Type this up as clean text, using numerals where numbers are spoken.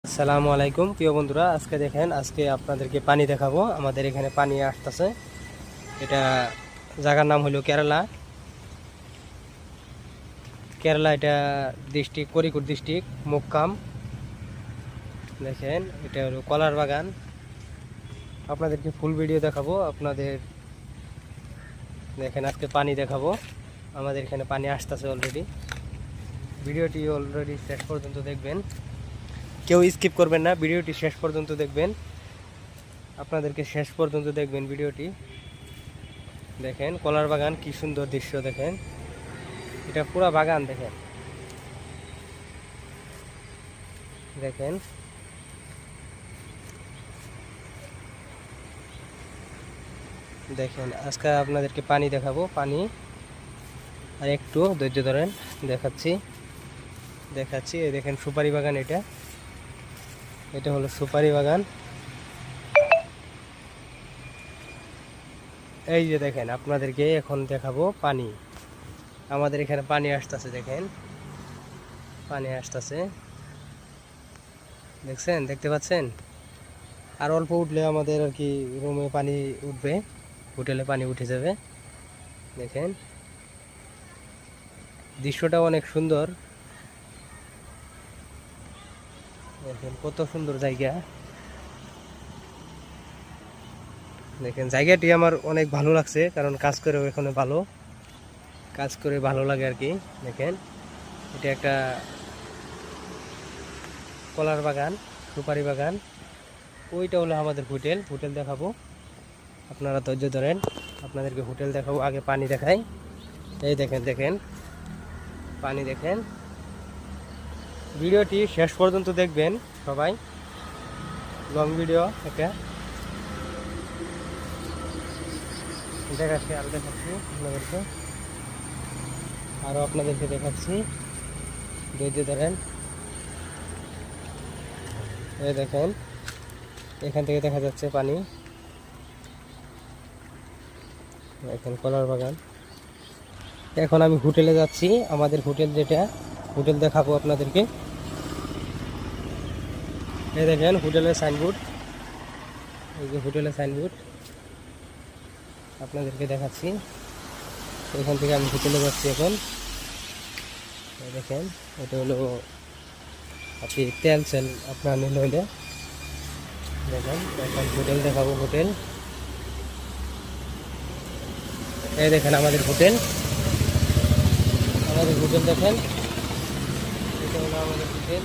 আসসালামু আলাইকুম প্রিয় বন্ধুরা, আজকে আপনাদেরকে পানি দেখাবো। আমাদের এখানে পানি আসতেছে। এটা জায়গার নাম হলো কেরালা। এটা ডিস্ট্রিক্ট কোরিকুট ডিস্ট্রিক্ট মুক্কাম। দেখেন, এটা হলো কলার বাগান। আপনাদেরকে ফুল ভিডিও দেখাবো। দেখেন, আজকে পানি দেখাবো। আমাদের এখানে পানি আসতেছে অলরেডি। ভিডিওটি অলরেডি শেষ পর্যন্ত দেখবেন, কেউ স্কিপ করবেন না। ভিডিওটি শেষ পর্যন্ত দেখবেন, আপনাদেরকে শেষ পর্যন্ত দেখবেন ভিডিওটি। দেখেন কলার বাগান, কি সুন্দর দৃশ্য। দেখেন, এটা পুরা বাগান। দেখেন দেখেন দেখেন আজকে আপনাদেরকে পানি দেখাবো। পানি আর একটু ধৈর্য ধরেন, দেখাচ্ছি। এই দেখেন সুপারি বাগান। এটা হলো সুপারি বাগান। এই যে দেখেন, আপনাদেরকে এখন দেখাবো পানি। আমাদের এখানে পানি আসতেছে। দেখেন, পানি আসতেছে। দেখতে পাচ্ছেন? আর অল্প উঠলে আমাদের আর কি রুমে পানি উঠবে, হোটেলে পানি উঠে যাবে। দেখেন, দৃশ্যটা অনেক সুন্দর। দেখেন কত সুন্দর জায়গা। দেখেন, জায়গাটি আমার অনেক ভালো লাগছে, কারণ কাজ করে ভালো লাগে আর কি। দেখেন, এটা একটা কলার বাগান, সুপারি বাগান। ওইটা হলো আমাদের হোটেল দেখাবো। আপনারা ধৈর্য ধরেন, আপনাদেরকে হোটেল দেখাবো। আগে পানি দেখাই। এই দেখেন পানি। দেখেন, ভিডিওটি শেষ পর্যন্ত দেখবেন সবাই। লং ভিডিও এটা দেখাচ্ছি, আপনাদেরকে দেখাচ্ছি। ধৈর্য ধরেন। এই দেখেন, এখান থেকে দেখা যাচ্ছে পানি। এখন কলার বাগান। এখন আমি হোটেলে যাচ্ছি। আমাদের হোটেল দেখাবো আপনাদেরকে। এই দেখেন হোটেলের সাইনবোর্ড। এই যে হোটেলের সাইনবোর্ড আপনাদেরকে দেখাচ্ছি। এখান থেকে আমি হোটেলে যাচ্ছি এখন। দেখেন, এটা হলো আপনি তেল আপনার নিলে হইলে। দেখেন, এখন হোটেল দেখাবো। এই দেখেন আমাদের হোটেল দেখেন, এটা হলো আমাদের হোটেল।